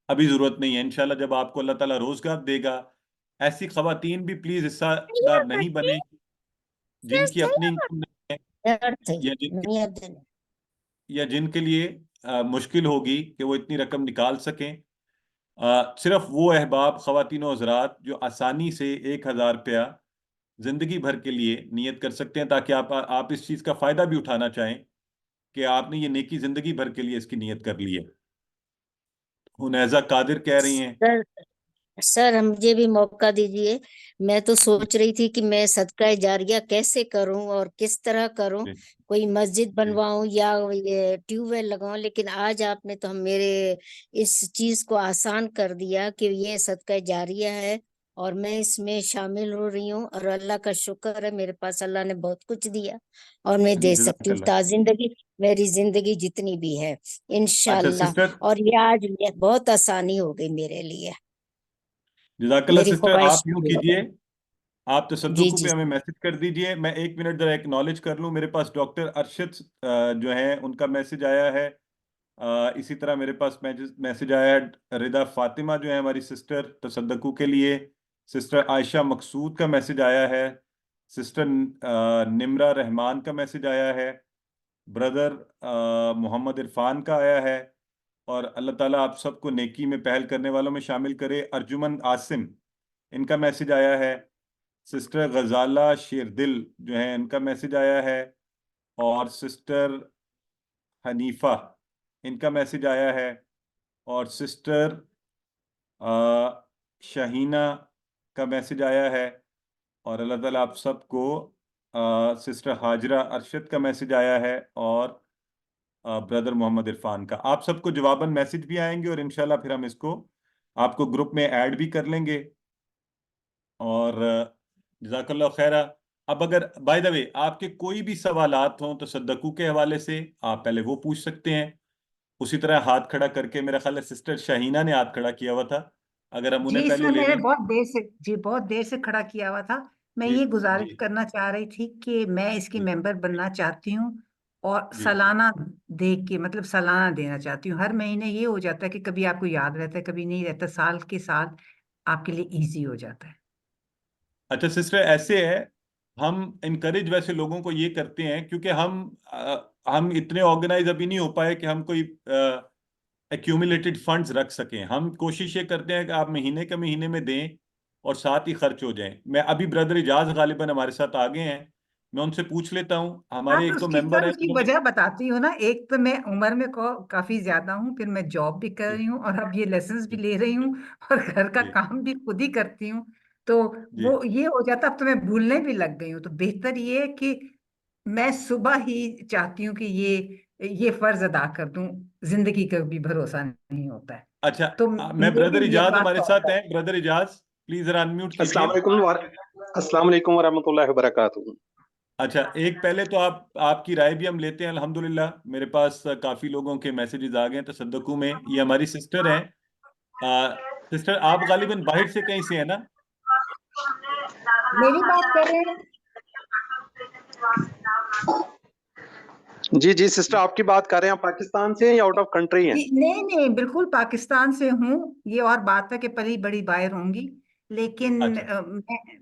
A: अभी ज़रूरत नहीं है। इंशाल्लाह जब आपको अल्लाह ताला रोज़गार देगा, ऐसी ख़वातीन भी प्लीज़ हिस्सादार नहीं बने जिनकी अपनी इनकम नहीं है, या जिनके या जिनके लिए मुश्किल होगी कि वो इतनी रकम निकाल सकें। सिर्फ वो अहबाब ख़वातीन और हज़रात जो आसानी से 1,000 रुपया जिंदगी भर के लिए नियत कर सकते हैं, ताकि आप इस चीज़ का फ़ायदा भी उठाना चाहें कि आपने ये नेकी जिंदगी भर के लिए इसकी नियत कर ली है। हुनैजा कादिर कह रही हैं।
E: सर सर हम मुझे भी मौका दीजिए। मैं तो सोच रही थी कि मैं सदका जारिया कैसे करूं और किस तरह करूं,
A: जी,
E: कोई मस्जिद
A: जी,
E: बनवाऊं या ये ट्यूबवेल लगाऊं, लेकिन आज आपने तो हम मेरे इस चीज को आसान कर दिया कि ये सदका जारिया है और मैं इसमें शामिल हो रही हूँ। और अल्लाह का शुक्र है, मेरे पास अल्लाह ने बहुत कुछ दिया और मैं दे सकती हूँ
A: जज़ाकल्लाह।
E: जिंदगी, मेरी जिंदगी जितनी भी है
A: अच्छा
E: इंशाल्लाह।
A: सिस्टर,
E: और ये आज बहुत आसानी हो गई मेरे लिए,
A: जज़ाकल्लाह
E: मेरी
A: सिस्टर,
E: ख्वाहिश
A: आप यूं
E: पूरी हो
A: कीजिए,
E: गई।
A: आप
E: जी
A: तसद्दुकू
E: जी
A: पे हमें मैसेज कर दीजिए। मैं एक मिनट जरा एक्नॉलेज कर लूं। मेरे पास डॉक्टर अरशद जो है उनका मैसेज आया है। इसी तरह मेरे पास मैसेज आया है रिदा फातिमा जो है हमारी सिस्टर तसद्दुकू के लिए। सिस्टर आयशा मकसूद का मैसेज आया है। सिस्टर निमरा रहमान का मैसेज आया है। ब्रदर मोहम्मद इरफान का आया है। और अल्लाह ताला आप सबको नेकी में पहल करने वालों में शामिल करे। अर्जुमन आसिम, इनका मैसेज आया है। सिस्टर गजाला शेरदिल जो है इनका मैसेज आया है। और सिस्टर हनीफा, इनका मैसेज आया है। और सिस्टर शहीना का मैसेज आया है। और अल्लाह ताला आप सबको सिस्टर हाजरा अरशद का मैसेज आया है। और ब्रदर मोहम्मद इरफान का। आप सबको जवाबन मैसेज भी आएंगे और इंशाल्लाह फिर हम इसको आपको ग्रुप में ऐड भी कर लेंगे। और जज़ाकल्लाह खैरा। अब अगर बाय द वे आपके कोई भी सवालात हों तो तसद्दुकू के हवाले से आप पहले वो पूछ सकते हैं। उसी तरह हाथ खड़ा करके, मेरा ख्याल है सिस्टर शाहीना ने हाथ खड़ा किया हुआ था, अगर हम उन्हें
F: जी
A: पहले
F: सर,
A: ले
F: मैंने
A: लें।
F: बहुत देर से खड़ा किया हुआ था। मैं
A: जी,
F: ये
A: जी,
F: गुजारिश करना चाह रही थी कि मैं इसकी
A: जी,
F: मेंबर बनना चाहती हूँ और
A: जी।
F: सालाना देख के, मतलब सालाना देना चाहती हूँ। हर महीने ये हो जाता है कि कभी आपको याद रहता है, कभी नहीं रहता। साल के साल आपके लिए इजी हो जाता है।
A: अच्छा सिस्टर, ऐसे है, हम इनकरेज वैसे लोगों को ये करते हैं क्योंकि हम इतने ऑर्गेनाइज अभी नहीं हो पाए कि हम कोई एक्यूमुलेटेड फंड्स रख सकें। हम कोशिश ये करते हैं कि आप महीने के महीने में दें और साथ ही खर्च हो जाएं। मैं अभी ब्रदर इजाज गालिबन हमारे साथ आ गए हैं, मैं उनसे पूछ लेता हूँ।
F: हाँ,
A: हमारे
F: तो
A: एक दो
F: उसकी
A: मेंबर
F: सर
A: हैं
F: उसकी
A: उन्होंने।
F: वजह बताती हूँ ना। एक तो मैं उम्र में काफी ज्यादा हूँ, फिर मैं जॉब भी कर
A: जी,
F: रही हूँ और अब ये लेसन्स भी
A: जी,
F: ले रही हूँ और घर का
A: जी,
F: काम भी खुद ही करती हूँ। तो
A: जी।
F: वो ये हो जाता, अब तो मैं भूलने भी लग गई हूँ। तो बेहतर ये है कि मैं सुबह ही चाहती हूँ कि ये फर्ज अदा कर दूं। जिंदगी का भी भरोसा नहीं होता है।
A: अच्छा,
F: तो
A: मैं ब्रदर
F: मेरी ये
A: इजाज
F: बात
A: हमारे साथ हैं। ब्रदर इजाज प्लीज जरा अनम्यूट कीजिए।
B: अस्सलाम वालेकुम वरहमतुल्लाहि वबरकातुहू।
A: अच्छा, एक पहले तो आपकी राय भी हम लेते हैं। अल्हम्दुलिल्लाह मेरे पास काफी लोगों के मैसेजेस आ गए हैं तसद्दुकू में। ये हमारी सिस्टर हैं। सिस्टर आप गालिबन बाहर से कहीं से है ना?
F: मेरी बात कर रहे हैं।
B: जी जी सिस्टर, आपकी बात कर रहे हैं। आप पाकिस्तान से हैं या आउट ऑफ कंट्री हैं?
F: नहीं नहीं, बिल्कुल पाकिस्तान से हूँ। ये और बात है कि पली बड़ी बाहर होंगी। लेकिन
A: अच्छा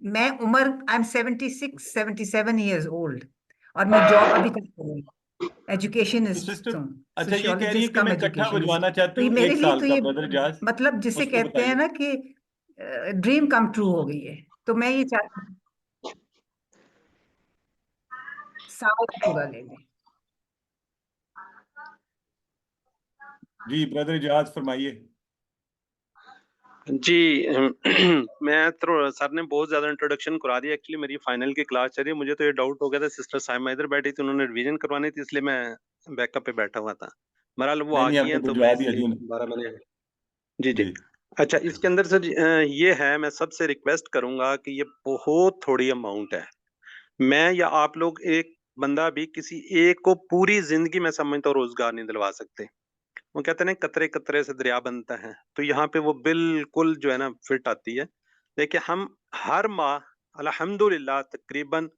F: मैं उम्र आई एम 77 ईयर्स ओल्ड और मैं जॉब अभी तक कर रही हूँ,
A: तो
F: एजुकेशनिस्ट
A: सिस्टर,
F: हूँ,
A: अच्छा ये कह रही है
F: सोशियोलॉजिस्ट
A: कि
F: कम
A: मैं इकट्ठा
F: एजुकेशनिस्ट।
A: भिजवाना चाहती
F: तो ये
A: हूँ
F: मेरे
A: एक
F: लिए
A: साल
F: तो
A: का
F: ये
A: ब्रदर जाज,
F: मतलब जिसे
A: उसको
F: कहते हैं
A: बताइए।
F: ना कि ड्रीम कम ट्रू हो गई है। तो मैं ये चाहती हूँ साल पूरा ले लें।
A: जी ब्रदर जाज फरमाइए।
B: जी मैं तो सर ने बहुत ज्यादा इंट्रोडक्शन करा दिया। एक्चुअली मेरी फाइनल की क्लास चल रही है, मुझे तो ये डाउट हो गया था सिस्टर साइमा इधर बैठी थी, उन्होंने रिवीजन करवानी थी, इसलिए मैं बैकअप पे बैठा हुआ था। बहरहाल वो
A: नहीं
B: आ
A: नहीं,
B: गई
A: हमने
B: हैं तो मैं
A: भिजवा दिया जी
B: इसलिए
A: उन्हें।
B: दोबारा मैंने। जी जी।
A: जी
B: अच्छा, इसके अंदर सर ये है, मैं सबसे रिक्वेस्ट करूंगा कि ये बहुत थोड़ी अमाउंट है। मैं या आप लोग एक बंदा भी किसी एक को पूरी जिंदगी में समझता हूँ रोजगार नहीं दिलवा सकते। वो कहते हैं ना कतरे कतरे से दरिया बनता है, तो यहाँ पे वो बिल्कुल जो है ना फिट आती है। देखिए हम हर माह अल्हम्दुलिल्लाह तकरीबन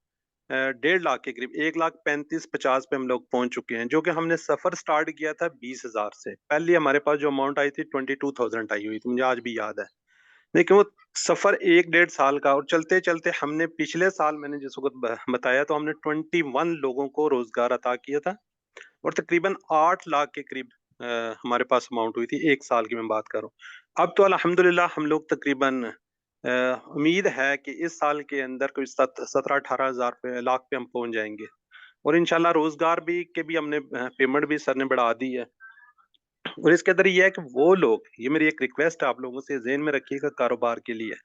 B: 1.5 लाख के करीब 1,35,50 पे हम लोग पहुंच चुके हैं, जो कि हमने सफर स्टार्ट किया था 20,000 से। पहले हमारे पास जो अमाउंट आई थी 22,000 आई हुई थी, मुझे आज भी याद है। लेकिन वो सफर 1 डेढ़ साल का, और चलते चलते हमने पिछले साल मैंने जिस वक्त बताया तो हमने 21 लोगों को रोजगार अता किया था, और तकरीबन 8 लाख के करीब हमारे पास अमाउंट हुई थी। एक साल की मैं बात कर रहा हूँ। अब तो अल्हम्दुलिल्लाह हम लोग तकरीबन उम्मीद है कि इस साल के अंदर कोई 17-18 हज़ार लाख पे हम पहुंच जाएंगे। और इंशाल्लाह रोजगार भी के भी हमने पेमेंट भी सर ने बढ़ा दी है। और इसके अंदर ये है कि वो लोग, ये मेरी एक रिक्वेस्ट है आप लोगों से, ज़हन में रखिएगा कारोबार के लिए।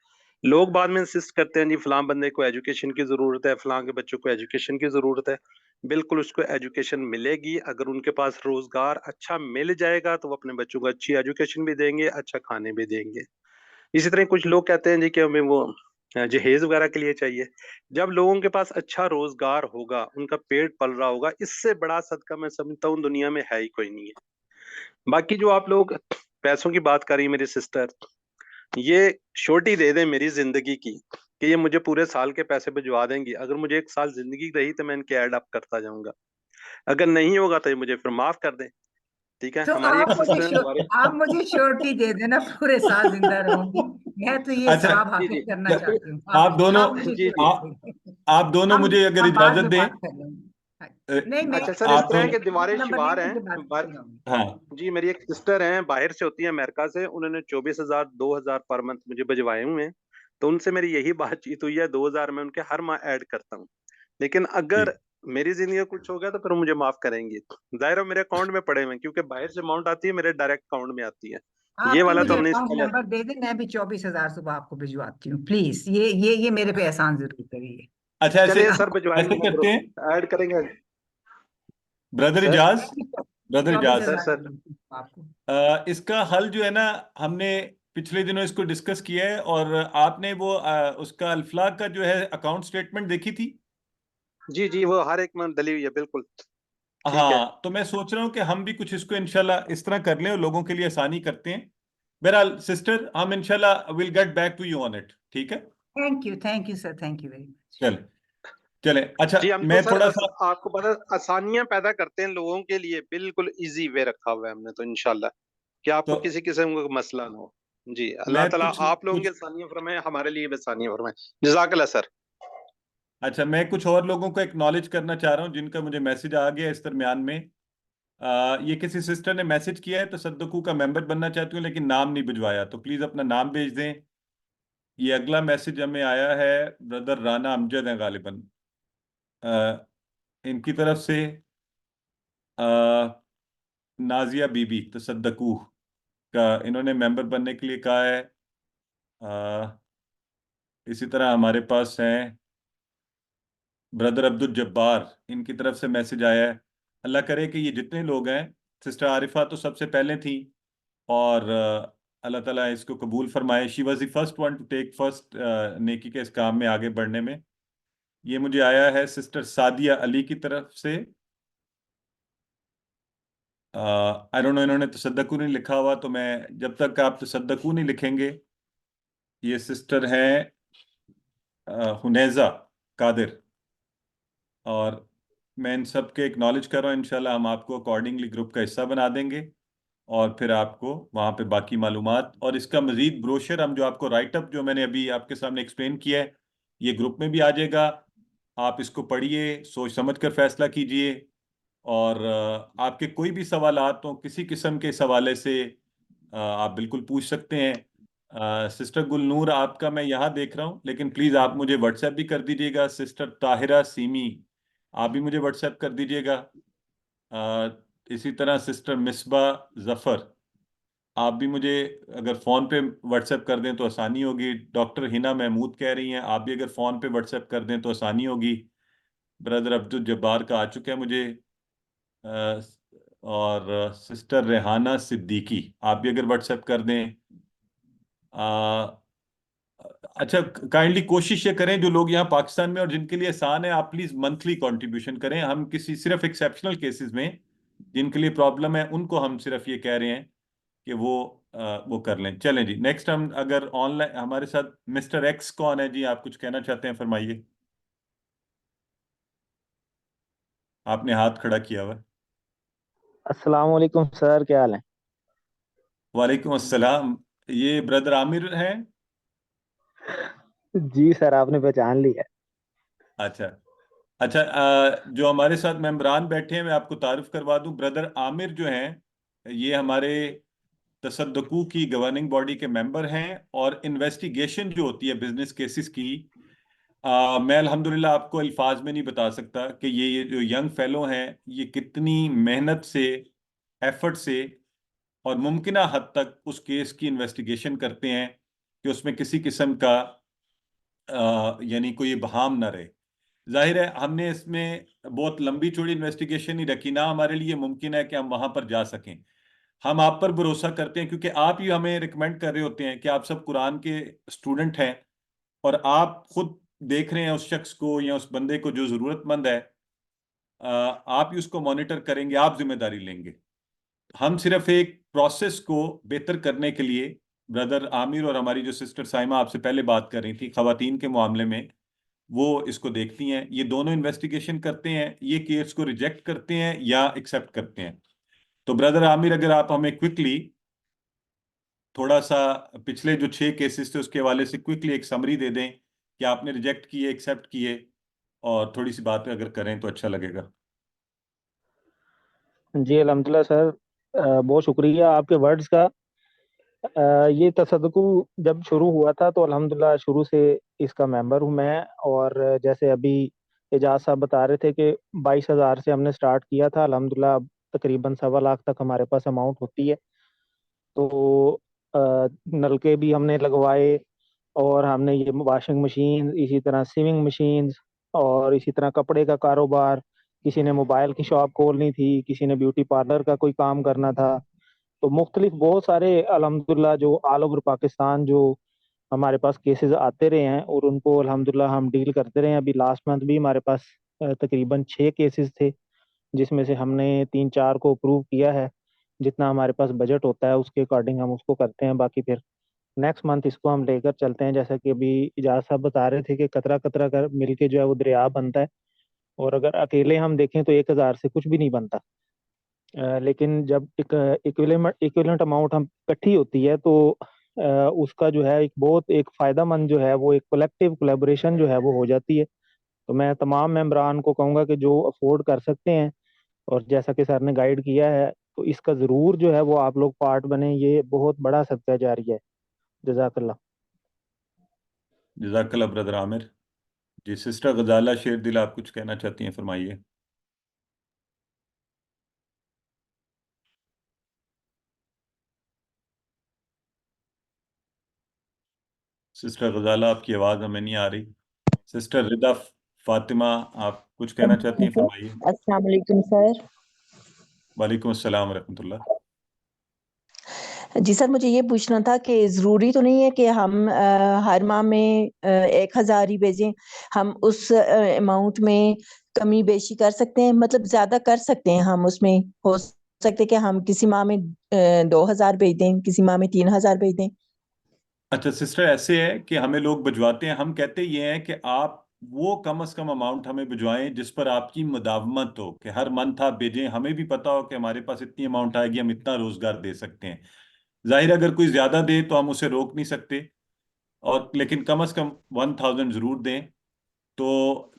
B: लोग बाद में इंसिस्ट करते हैं जी फलां बंदे को एजुकेशन की जरूरत है, फलां के बच्चों को एजुकेशन की जरूरत है। बिल्कुल उसको एजुकेशन मिलेगी, अगर उनके पास रोजगार अच्छा मिल जाएगा तो वो अपने बच्चों को अच्छी एजुकेशन भी देंगे, अच्छा खाने भी देंगे। इसी तरह कुछ लोग कहते हैं जी कि हमें वो जहेज वगैरह के लिए चाहिए। जब लोगों के पास अच्छा रोजगार होगा, उनका पेट पल रहा होगा, इससे बड़ा सदका मैं समझता हूँ दुनिया में है ही कोई नहीं है। बाकी जो आप लोग पैसों की बात कर रही है मेरी सिस्टर, ये छोटी दे दें मेरी जिंदगी की कि ये मुझे पूरे साल के पैसे भिजवा देंगी। अगर मुझे एक साल जिंदगी रही तो मैं इनके ऐड अप करता जाऊंगा। अगर नहीं होगा तो ये मुझे फिर माफ कर दें। ठीक है,
F: तो
B: हमारी एक सिस्टर है दोबारा।
F: आप मुझे श्योरिटी दे देना पूरे साल जिंदा रहूंगी। मैं तो ये
A: अच्छा,
F: सवाब
B: जी
F: हासिल
B: जी
F: करना चाहती हूँ।
A: आप दोनों,
F: आप मुझे
B: जी जी।
F: श्योरिटी दें।
A: आप दोनों
F: हम
A: मुझे अगर
F: हम बाद
A: इजाजत
F: में
A: दें,
F: बात कर लेंगे।
A: अ,
F: नहीं, मैं
B: अच्छा सर, इस
A: आप
B: तरह
A: दोनों,
B: के दीवारें
F: नंबर
B: शिवार
F: नहीं,
B: हैं
F: मुझे बात करनी होगी।
A: हाँ
B: जी मेरी एक सिस्टर हैं, बाहर से होती है अमेरिका से, उन्होंने 24,000 2,000 पर मंथ मुझे भिजवाए हुए हैं। तो उनसे मेरी यही बातचीत हुई है, 2,000 मैं उनके हर माह ऐड करता हूँ। लेकिन
A: जी।
B: अगर मेरी जिंदगी में कुछ हो गया तो फिर मुझे माफ करेंगी। जाहिर है मेरे अकाउंट में पड़े हुए हैं, क्योंकि बाहर से अमाउंट आती है मेरे डायरेक्ट अकाउंट में आती है। ये
F: आप भी
B: वाला तो
F: मुझे
B: हमने
F: अकाउंट
B: इसका।
F: नंबर दे दें, मैं भी 24,000 सुबह आपको भिजवाती हूँ। प्लीज ये मेरे पे एहसान जरूर करिए।
A: अच्छा, ऐसे
B: चलिए सर भिजवाएंगे,
A: ऐसे
B: मैं
A: करते हैं
B: ऐड करेंगे।
A: ब्रदर
B: सर
A: इजाज, ब्रदर
F: चौबीस
A: इजाज,
B: सर
F: हजार
B: सर
F: आपको।
A: इसका हल जो है ना, हमने पिछले दिनों इसको डिस्कस किया है, और आपने वो उसका अल्फलाक का जो है अकाउंट स्टेटमेंट देखी थी।
B: जी जी, वो हर एक में डली हुई है बिल्कुल। ठीक है।
A: हाँ, तो मैं सोच रहा हूँ कि हम भी कुछ इसको इंशाल्लाह इस तरह कर लें और लोगों के लिए आसानी करते हैं। बहरहाल सिस्टर, हम इंशाल्लाह will get back to you on it, ठीक है।
F: Thank you sir, thank you very much.
A: चले, चले। अच्छा,
B: जी हम तो
A: मैं
B: सर
A: थोड़ा सा,
B: आपको पता है, आसानियां पैदा करते हैं लोगों के लिए, बिल्कुल इजी वे रखा हुआ है हमने तो इंशाल्लाह, कि
A: तो
B: आपको किसी किस्म का मसला ना हो। जी अल्लाह
A: मैं
B: ताला
A: कुछ
B: आप लोगों
A: कुछ
B: की आसानियां फरमाए, हमारे लिए भी आसानियां फरमाए। जज़ाकल्लाह सर।
A: अच्छा, मैं कुछ और लोगों को एक्नॉलेज करना चाह रहा हूँ जिनका मुझे मैसेज आ गया इस दरमियान में। ये किसी सिस्टर ने मैसेज किया है, तो सद्दकू का मेंबर बनना चाहती हूँ लेकिन नाम नहीं भिजवाया, तो प्लीज़ अपना नाम भेज दें। ये अगला मैसेज हमें आया है, ब्रदर राना अमजद है गालिबन, अ, इनकी तरफ से, अ, नाजिया बीबी तसद्दकू का इन्होंने मेंबर बनने के लिए कहा है। अ, इसी तरह हमारे पास हैं ब्रदर अब्दुल जब्बार, इनकी तरफ से मैसेज आया है। अल्लाह करे कि ये जितने लोग हैं, सिस्टर आरिफा तो सबसे पहले थी, और अल्लाह ताला इसको कबूल फरमाए। She was the first one to take first नेकी के इस काम में आगे बढ़ने में। ये मुझे आया है सिस्टर सादिया अली की तरफ से। आई डोंट नो, इन्होंने तसद्दकू नहीं लिखा हुआ, तो मैं जब तक आप तसद्दकू नहीं लिखेंगे, ये सिस्टर हैं हुनैजा कादिर, और मैं इन सब के एक्नॉलेज कर रहा हूँ। इंशाल्लाह हम आपको अकॉर्डिंगली ग्रुप का हिस्सा बना देंगे। और फिर आपको वहाँ पे बाकी मालूमात और इसका मजीद ब्रोशर हम जो आपको राइटअप जो मैंने अभी आपके सामने एक्सप्लेन किया है ये ग्रुप में भी आ जाएगा। आप इसको पढ़िए, सोच समझ कर फैसला कीजिए। और आपके कोई भी सवालात हो किसी किस्म के इस हवाले से आप बिल्कुल पूछ सकते हैं। सिस्टर गुलनूर आपका मैं यहाँ देख रहा हूँ, लेकिन प्लीज़ आप मुझे व्हाट्सएप भी कर दीजिएगा। सिस्टर ताहिरा सीमी आप भी मुझे व्हाट्सएप कर दीजिएगा। अ, इसी तरह सिस्टर मिसबा जफर आप भी मुझे अगर फ़ोन पे व्हाट्सएप कर दें तो आसानी होगी। डॉक्टर हिना महमूद कह रही हैं आप भी अगर फ़ोन पे व्हाट्सएप कर दें तो आसानी होगी। ब्रदर अब्दुल जब्बार का आ चुका है मुझे। अ, और सिस्टर रेहाना सिद्दीकी आप भी अगर व्हाट्सएप कर दें। अ, अच्छा, काइंडली कोशिश ये करें जो लोग यहाँ पाकिस्तान में और जिनके लिए आसान है आप प्लीज मंथली कंट्रीब्यूशन करें। हम किसी सिर्फ एक्सेप्शनल केसेस में जिनके लिए प्रॉब्लम है उनको हम सिर्फ ये कह रहे हैं कि वो कर लें। चलें जी, नेक्स्ट हम अगर ऑनलाइन हमारे साथ मिस्टर एक्स कौन है जी, आप कुछ कहना चाहते हैं फरमाइए। आपने हाथ खड़ा किया हुआ है।
G: अस्सलाम वालेकुम सर, क्या हाल है?
A: वालेकुम अस्सलाम। ये ब्रदर आमिर हैं?
G: जी सर, आपने पहचान लिया।
A: अच्छा अच्छा। जो हमारे साथ मेंबरान बैठे हैं मैं आपको तारुफ करवा दूं। ब्रदर आमिर जो हैं ये हमारे तसद्दुकू की गवर्निंग बॉडी के मेंबर हैं। और इन्वेस्टिगेशन जो होती है बिजनेस केसेस की, मैं अल्हम्दुलिल्लाह आपको अल्फाज में नहीं बता सकता कि ये जो यंग फेलो हैं ये कितनी मेहनत से, एफर्ट से और मुमकिना हद तक उस केस की इन्वेस्टिगेशन करते हैं कि उसमें किसी किस्म का यानी कोई इबहम ना रहे। जाहिर है हमने इसमें बहुत लंबी चौड़ी इन्वेस्टिगेशन नहीं रखी ना, हमारे लिए मुमकिन है कि हम वहां पर जा सकें। हम आप पर भरोसा करते हैं क्योंकि आप ही हमें रिकमेंड कर रहे होते हैं कि आप सब कुरान के स्टूडेंट हैं और आप खुद देख रहे हैं उस शख्स को या उस बंदे को जो जरूरतमंद है। आप ही उसको मॉनिटर करेंगे, आप जिम्मेदारी लेंगे। हम सिर्फ एक प्रोसेस को बेहतर करने के लिए, ब्रदर आमिर और हमारी जो सिस्टर साइमा आपसे पहले बात कर रही थी खवातीन के मामले में, वो इसको देखती हैं। ये दोनों इन्वेस्टिगेशन करते हैं, ये केस को रिजेक्ट करते हैं या एक्सेप्ट करते हैं। तो ब्रदर आमिर अगर आप हमें क्विकली थोड़ा सा पिछले जो 6 केसेस थे उसके हवाले से क्विकली एक समरी दे दें कि आपने रिजेक्ट किए, एक्सेप्ट किए, और थोड़ी सी बात अगर करें तो अच्छा लगेगा।
G: जी अल्हम्दुलिल्लाह सर, बहुत शुक्रिया आपके वर्ड्स का। ये तसद्दुकू जब शुरू हुआ था तो अल्हम्दुलिल्लाह शुरू से इसका मेंबर हूँ मैं। और जैसे अभी एजाज साहब बता रहे थे कि 22,000 से हमने स्टार्ट किया था, अल्हम्दुलिल्लाह अब तकरीबन 1.25 लाख तक हमारे पास अमाउंट होती है। तो नलके भी हमने लगवाए, और हमने ये वॉशिंग मशीन, इसी तरह सीविंग मशीन, और इसी तरह कपड़े का कारोबार, किसी ने मोबाइल की शॉप खोलनी थी, किसी ने ब्यूटी पार्लर का कोई काम करना था। तो मुख्तलिफ बहुत सारे अल्हम्दुलिल्लाह जो ऑल ओवर पाकिस्तान जो हमारे पास केसेस आते रहे हैं और उनको अल्हम्दुलिल्लाह हम डील करते रहे हैं। अभी लास्ट मंथ भी हमारे पास तकरीबन 6 केसेस थे, जिसमें से हमने 3-4 को अप्रूव किया है। जितना हमारे पास बजट होता है उसके अकॉर्डिंग हम उसको करते हैं, बाकी फिर नेक्स्ट मंथ इसको हम लेकर चलते हैं। जैसा कि अभी इजाज साहब बता रहे थे कि कतरा कतरा कर मिलके जो है वो दरिया बनता है, और अगर अकेले हम देखें तो 1,000 से कुछ भी नहीं बनता। लेकिन जब एक इक्विवेलेंट अमाउंट हम इकट्ठी होती है तो उसका जो है एक बहुत एक फायदामंद जो है वो एक कलेक्टिव कोलेबोरेशन जो है वो हो जाती है। तो मैं तमाम मेंबरान को कहूँगा कि जो अफोर्ड कर सकते हैं, और जैसा कि सर ने गाइड किया है, तो इसका ज़रूर जो है वो आप लोग पार्ट बने। ये बहुत बड़ा सदका जारिया है। जजाकल्ला।
A: जजाकल्ला ब्रदर आमिर। जी सिस्टर गजाला शेर दिल आप कुछ कहना चाहती हैं, फरमाइए। सिस्टर गजाला आपकी आवाज़ हमें नहीं आ रही। सिस्टर रिदा फातिमा आप कुछ कहना चाहती हैं, फरमाइए।
H: अस्सलाम वालेकुम सर।
A: वालेकुम अस्सलाम रहमतुल्लाह।
H: जी सर, मुझे ये पूछना था कि ज़रूरी तो नहीं है कि हम हर माह में 1,000 ही भेजें। हम उस अमाउंट में कमी बेशी कर सकते हैं, मतलब ज़्यादा कर सकते हैं हम उसमें। हो सकता है कि हम किसी माह में 2,000 भेज दें, किसी माह में 3,000 भेज दें।
A: अच्छा सिस्टर, ऐसे है कि हमें लोग भिजवाते हैं, हम कहते ये हैं कि आप वो कम से कम अमाउंट हमें भिजवाएं जिस पर आपकी मुदावमत हो, कि हर मंथ आप भेजें, हमें भी पता हो कि हमारे पास इतनी अमाउंट आएगी, हम इतना रोजगार दे सकते हैं। जाहिर है, अगर कोई ज्यादा दे तो हम उसे रोक नहीं सकते, और लेकिन कम से कम 1000 जरूर दें। तो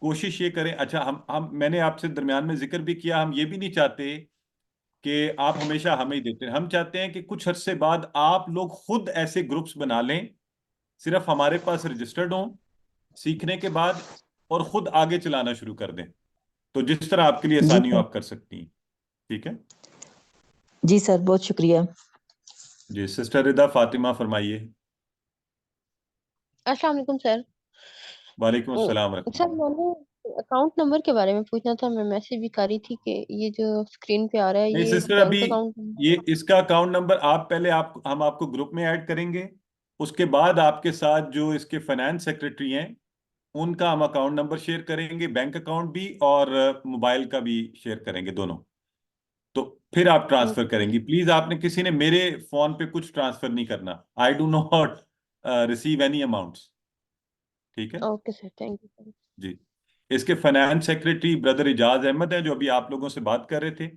A: कोशिश ये करें। अच्छा, हम मैंने आपसे दरमियान में जिक्र भी किया, हम ये भी नहीं चाहते कि आप हमेशा हमें ही देते हैं। हम चाहते हैं कि कुछ अरसे बाद आप लोग खुद ऐसे ग्रुप्स बना लें, सिर्फ हमारे पास रजिस्टर्ड हों सीखने के बाद, और खुद आगे चलाना शुरू कर दें। तो जिस तरह आपके लिए
H: जी
A: आसानी हो
H: सर।
A: आप कर सकती हैं। ठीक है
H: जी सर, बहुत शुक्रिया।
A: जी। सिस्टर रिदा फातिमा फरमाइए।
I: अस्सलाम वालेकुम सर।
A: वालेकुम अस्सलाम
I: सर
A: रहमतुल्लाह।
I: मैंने अकाउंट नंबर के बारे में पूछना था। मैं मैसेज भी कर रही थी कि ये जो स्क्रीन पे आ रहा है
A: नहीं
I: ये
A: सिस्टर, अभी
I: बैंक अकाउंट नंबर।
A: ये इसका अकाउंट नंबर आप पहले, आप हम आपको ग्रुप में ऐड करेंगे, उसके बाद आपके साथ जो इसके फाइनेंस सेक्रेटरी हैं उनका हम अकाउंट नंबर शेयर करेंगे, बैंक अकाउंट भी और मोबाइल का भी शेयर करेंगे, दोनों। तो फिर आप ट्रांसफर
I: ओके
A: करेंगी। प्लीज, आपने किसी ने मेरे फोन पे कुछ ट्रांसफर नहीं करना। I do not receive any amounts. ठीक है
I: okay sir, thank you sir.
A: जी। इसके finance secretary brother Ijaz Ahmed है, जो अभी आप लोगों से बात कर रहे थे।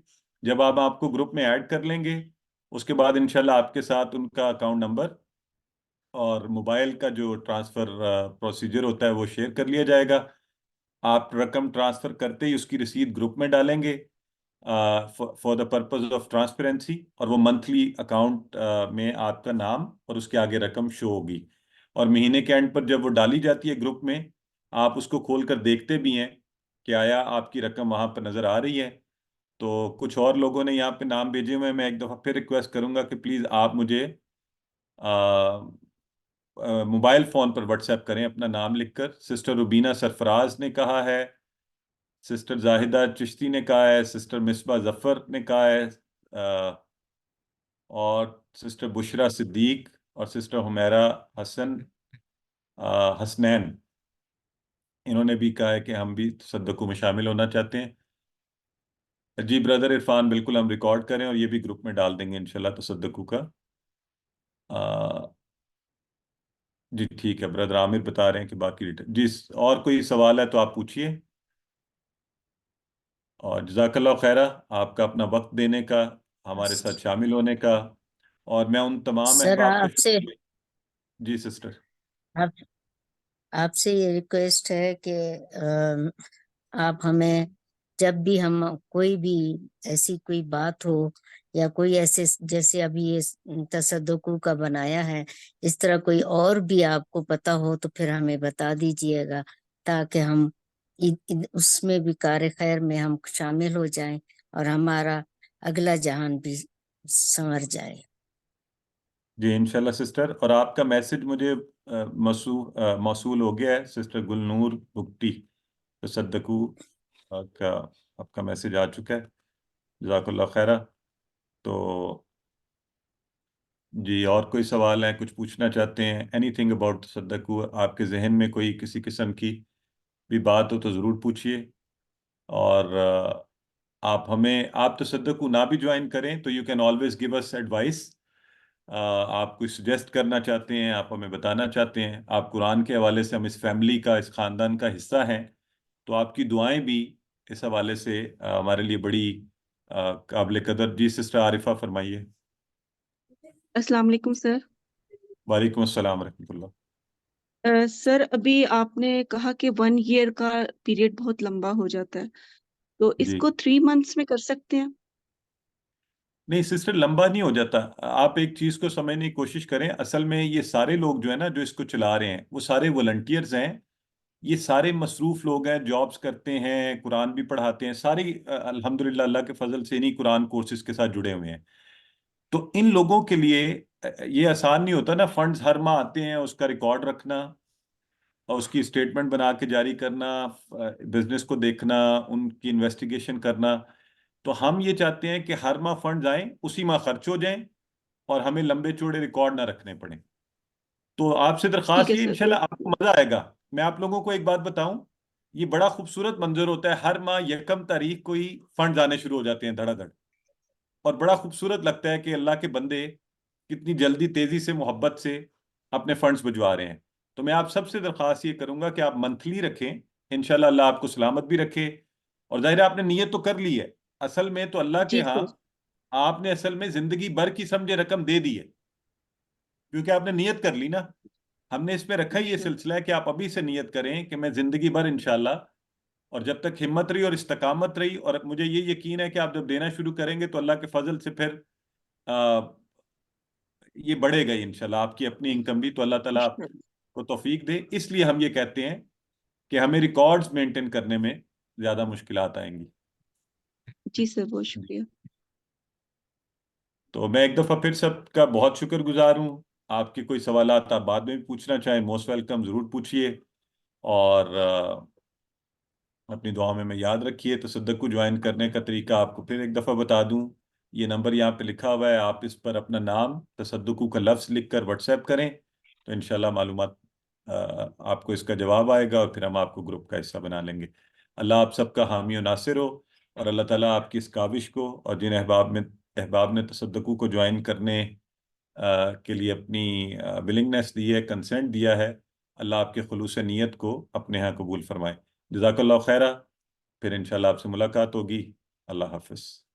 A: जब आप आपको ग्रुप में ऐड कर लेंगे, उसके बाद इंशाल्लाह आपके साथ उनका अकाउंट नंबर और मोबाइल का जो ट्रांसफर प्रोसीजर होता है वो शेयर कर लिया जाएगा। आप रकम ट्रांसफर करते ही उसकी रसीद ग्रुप में डालेंगे for the purpose of transparency, और वो मंथली अकाउंट में आपका नाम और उसके आगे रकम शो होगी। और महीने के एंड पर जब वो डाली जाती है ग्रुप में, आप उसको खोल कर देखते भी हैं कि आया आपकी रकम वहां पर नजर आ रही है। तो कुछ और लोगों ने यहाँ पे नाम भेजे हुए हैं, मैं एक दफ़ा फिर रिक्वेस्ट करूंगा कि प्लीज़ आप मुझे मोबाइल फ़ोन पर व्हाट्सएप करें अपना नाम लिखकर। सिस्टर रुबीना सरफराज ने कहा है, सिस्टर जाहिदा चिश्ती ने कहा है, सिस्टर मिसबा जफर ने कहा है, और सिस्टर बुशरा सिद्दीक और सिस्टर हुमैरा हसन हसनैन, इन्होंने भी कहा है कि हम भी तसद्दुक़ में शामिल होना चाहते हैं। जी ब्रदर इरफान, बिल्कुल हम रिकॉर्ड करें और ये भी ग्रुप में डाल देंगे इंशाल्लाह तसद्दुक़ का। अ, जी ठीक है। ब्रदर आमिर बता रहे हैं कि बाकी डिटेल जी। और कोई सवाल है तो आप पूछिए। और जज़ाकल्लाह खैरा, आपका अपना वक्त देने का, हमारे साथ शामिल होने का। और मैं उन तमाम
E: सर
A: अहबाब का
E: आपसे
A: शुक्रिया। जी सिस्टर।
E: आप आपसे ये रिक्वेस्ट है कि आप हमें जब भी हम कोई भी ऐसी कोई बात हो या कोई ऐसे जैसे अभी ये तसद्दुक़ का बनाया है, इस तरह कोई और भी आपको पता हो तो फिर हमें बता दीजिएगा, ताकि हम उसमें भी कार्य खैर में हम शामिल हो जाएं और हमारा अगला जहान भी संवर जाए।
A: जी इंशाल्लाह सिस्टर। और आपका मैसेज मुझे मौसूल हो गया है सिस्टर गुलनूर बुगटी तसद्दुक़ का, आपका मैसेज आ चुका है। जज़ाकल्लाह खैरा। तो जी, और कोई सवाल है, कुछ पूछना चाहते हैं, एनीथिंग अबाउट तसद्दुक़, आपके जहन में कोई किसी किस्म की भी बात हो तो ज़रूर पूछिए। और आप हमें, आप तसद्दुक़ ना भी ज्वाइन करें तो you can always give us advice. आप कुछ सजेस्ट करना चाहते हैं, आप हमें बताना चाहते हैं, आप कुरान के हवाले से हम इस फैमिली का, इस ख़ानदान का हिस्सा हैं, तो आपकी दुआएं भी इस हवाले से हमारे लिए बड़ी काबिल कदर। जी सिस्टर आरिफा फरमाइए।
J: अस्सलाम वालेकुम सर।
A: वालेकुम अस्सलाम रहमतुल्लाह।
J: सर अभी आपने कहा कि 1 ईयर का पीरियड बहुत लंबा हो जाता है, तो
A: जी
J: इसको 3 मंथ्स में कर सकते हैं?
A: नहीं सिस्टर, लंबा नहीं हो जाता। आप एक चीज को समझने की कोशिश करें, असल में ये सारे लोग जो है ना, जो इसको चला रहे हैं, वो सारे वॉलंटियर्स हैं। ये सारे मसरूफ लोग हैं, जॉब्स करते हैं, कुरान भी पढ़ाते हैं, सारे अल्हम्दुलिल्लाह अल्लाह के फजल से इन्हीं कुरान कोर्सेज के साथ जुड़े हुए हैं। तो इन लोगों के लिए ये आसान नहीं होता ना, फंड्स हर माह आते हैं, उसका रिकॉर्ड रखना और उसकी स्टेटमेंट बना के जारी करना, बिजनेस को देखना, उनकी इन्वेस्टिगेशन करना। तो हम ये चाहते हैं कि हर माह फंड्स आए, उसी माह खर्च हो जाएं, और हमें लंबे चौड़े रिकॉर्ड ना रखने पड़े। तो आपसे
J: ठीक
A: दरख्वास्त
J: है
A: ये,
J: सर। तो
A: इंशाल्लाह आपको मजा आएगा। मैं आप लोगों को एक बात बताऊं, ये बड़ा खूबसूरत मंजर होता है, हर माह यकम तारीख को ही फंड्स आने शुरू हो जाते हैं धड़ाधड़। और बड़ा खूबसूरत लगता है कि अल्लाह के बंदे कितनी जल्दी, तेजी से, मोहब्बत से अपने फंड्स भिजवा रहे हैं। तो मैं आप सबसे दरख्वास्त ये करूंगा कि आप मंथली रखें, इंशाल्लाह अल्लाह आपको सलामत भी रखे। और जाहिर है आपने नीयत तो कर ली है, असल में तो अल्लाह के
J: जी
A: यहाँ
J: सर।
A: आपने असल में जिंदगी भर की समझे रकम दे दी है, क्योंकि आपने नीयत कर ली ना। हमने इस पे रखा ही ये
J: अच्छा।
A: सिलसिला है कि आप अभी से नीयत करें कि मैं जिंदगी भर इंशाल्लाह, और जब तक हिम्मत रही और इस्तकामत रही, और मुझे ये यकीन है कि आप जब देना शुरू करेंगे तो अल्लाह के फजल से फिर आ, ये बढ़ेगा ही इंशाल्लाह, आपकी अपनी इनकम भी। तो अल्लाह ताला
J: इंशाल्लाह।
A: आपको तौफीक दे। इसलिए हम ये कहते हैं कि हमें रिकॉर्ड्स मेंटेन करने में ज्यादा मुश्किलात आएंगी।
J: जी सर, बहुत शुक्रिया।
A: तो मैं एक दफ़ा फिर सबका बहुत शुक्रगुजार हूँ। आपके कोई सवालात आप बाद में भी पूछना चाहें, मोस्ट वेलकम, ज़रूर पूछिए। और अपनी दुआ में मैं याद रखिए। तसद्दुक़ को ज्वाइन करने का तरीका आपको फिर एक दफ़ा बता दूं। ये नंबर यहाँ पे लिखा हुआ है, आप इस पर अपना नाम तसद्दुक़ का लफ्ज़ लिख कर व्हाट्सएप करें, तो इंशाल्लाह मालूमात आपको इसका जवाब आएगा, और फिर हम आपको ग्रुप का हिस्सा बना लेंगे। अल्लाह आप सबका हामी और नासिर हो, और अल्लाह ताला आपकी इस काविश को, और जिन अहबाब ने तसद्दुक़ को ज्वाइन करने के लिए अपनी विलिंगनेस दी है, कंसेंट दिया है, अल्लाह आपके खुलूस नीयत को अपने यहाँ कबूल फरमाए। जज़ाकल्लाह खैरा। फिर इंशाल्लाह आपसे मुलाकात होगी। अल्लाह हाफ़िज़।